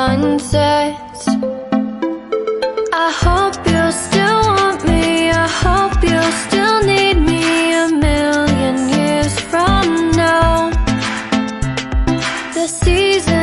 sunsets. I hope you'll still want me, I hope you'll still need me 1,000,000 years from now. The seasons